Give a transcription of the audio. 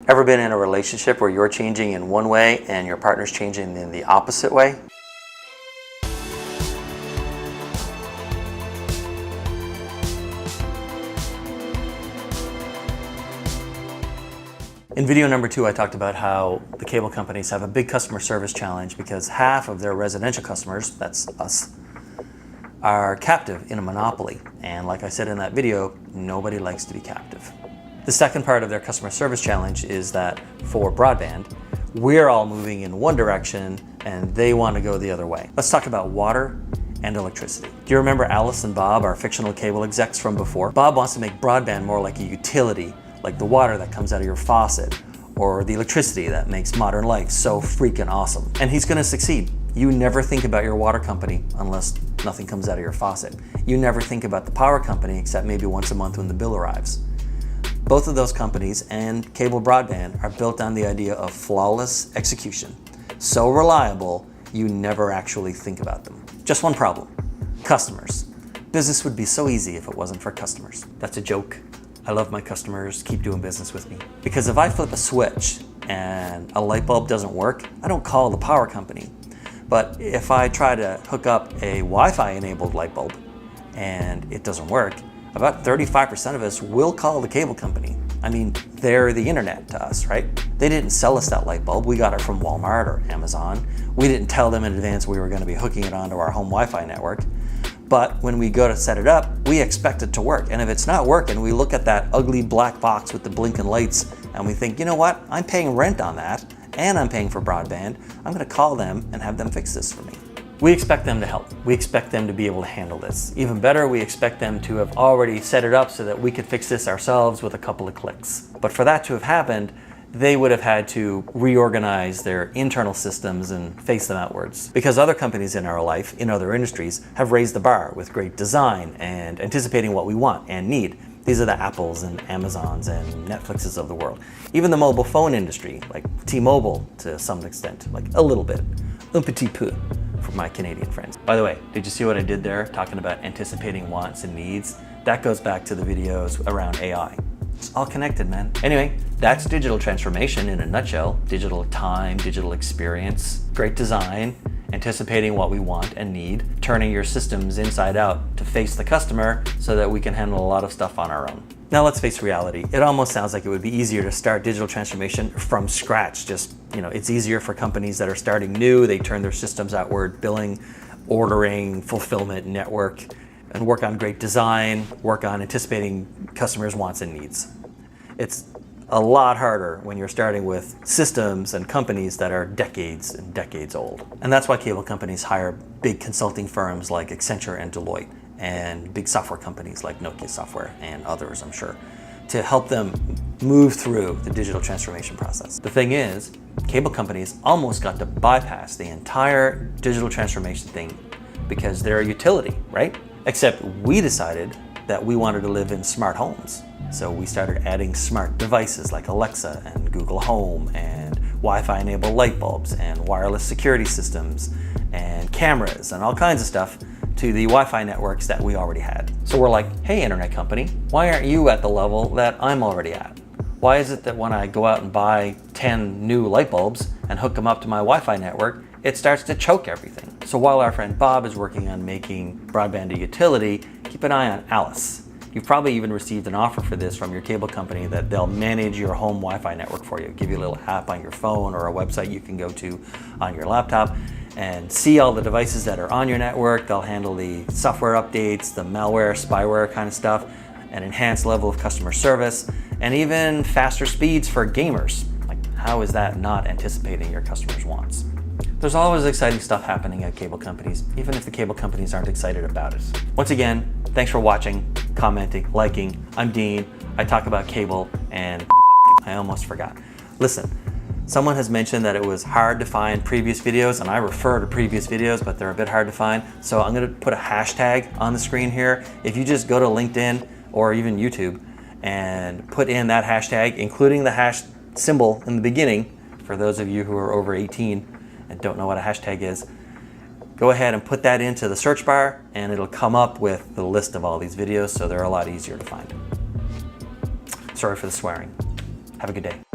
Ever been in a relationship where you're changing in one way and your partner's changing in the opposite way? In video number 2, I talked about how the cable companies have a big customer service challenge because half of their residential customers, that's us, are captive in a monopoly. And like I said in that video, nobody likes to be captive. The second part of their customer service challenge is that for broadband, we're all moving in one direction and they want to go the other way. Let's talk about water and electricity. Do you remember Alice and Bob, our fictional cable execs from before? Bob wants to make broadband more like a utility, like the water that comes out of your faucet, or the electricity that makes modern life so freaking awesome. And he's gonna succeed. You never think about your water company unless nothing comes out of your faucet. You never think about the power company except maybe once a month when the bill arrives. Both of those companies and cable broadband are built on the idea of flawless execution. So reliable, you never actually think about them. Just one problem: customers. Business would be so easy if it wasn't for customers. That's a joke. I love my customers, keep doing business with me. Because if I flip a switch and a light bulb doesn't work, I don't call the power company. But if I try to hook up a Wi-Fi enabled light bulb and it doesn't work, about 35% of us will call the cable company. I mean, they're the internet to us, right? They didn't sell us that light bulb. We got it from Walmart or Amazon. We didn't tell them in advance we were going to be hooking it onto our home Wi-Fi network. But when we go to set it up, we expect it to work. And if it's not working, we look at that ugly black box with the blinking lights and we think, you know what? I'm paying rent on that and I'm paying for broadband. I'm going to call them and have them fix this for me. We expect them to help. We expect them to be able to handle this. Even better, we expect them to have already set it up so that we could fix this ourselves with a couple of clicks. But for that to have happened, they would have had to reorganize their internal systems and face them outwards. Because other companies in our life, in other industries, have raised the bar with great design and anticipating what we want and need. These are the Apples and Amazons and Netflixes of the world. Even the mobile phone industry, like T-Mobile to some extent, like a little bit, un petit peu, for my Canadian friends. By the way, did you see what I did there, talking about anticipating wants and needs? That goes back to the videos around AI. It's all connected, man. Anyway, that's digital transformation in a nutshell. Digital time, digital experience, great design, anticipating what we want and need, turning your systems inside out to face the customer so that we can handle a lot of stuff on our own. Now let's face reality. It almost sounds like it would be easier to start digital transformation from scratch. Just, it's easier for companies that are starting new. They turn their systems outward, billing, ordering, fulfillment, network, and work on great design, work on anticipating customers' wants and needs. It's a lot harder when you're starting with systems and companies that are decades and decades old. And that's why cable companies hire big consulting firms like Accenture and Deloitte, and big software companies like Nokia Software and others, I'm sure, to help them move through the digital transformation process. The thing is, cable companies almost got to bypass the entire digital transformation thing because they're a utility, right? Except we decided that we wanted to live in smart homes. So we started adding smart devices like Alexa and Google Home and Wi-Fi enabled light bulbs and wireless security systems and cameras and all kinds of stuff to the Wi-Fi networks that we already had. So we're like, hey, internet company, why aren't you at the level that I'm already at? Why is it that when I go out and buy 10 new light bulbs and hook them up to my Wi-Fi network, it starts to choke everything? So while our friend Bob is working on making broadband a utility, keep an eye on Alice. You've probably even received an offer for this from your cable company that they'll manage your home Wi-Fi network for you, give you a little app on your phone or a website you can go to on your laptop and see all the devices that are on your network. They'll handle the software updates, the malware, spyware kind of stuff, an enhanced level of customer service, and even faster speeds for gamers. Like, how is that not anticipating your customers' wants? There's always exciting stuff happening at cable companies, even if the cable companies aren't excited about it. Once again, thanks for watching, commenting, liking. I'm Dean. I talk about cable and I almost forgot. Listen, someone has mentioned that it was hard to find previous videos, and I refer to previous videos, but they're a bit hard to find. So I'm gonna put a hashtag on the screen here. If you just go to LinkedIn or even YouTube and put in that hashtag, including the hash symbol in the beginning, for those of you who are over 18 and don't know what a hashtag is, go ahead and put that into the search bar and it'll come up with the list of all these videos, so they're a lot easier to find. Sorry for the swearing. Have a good day.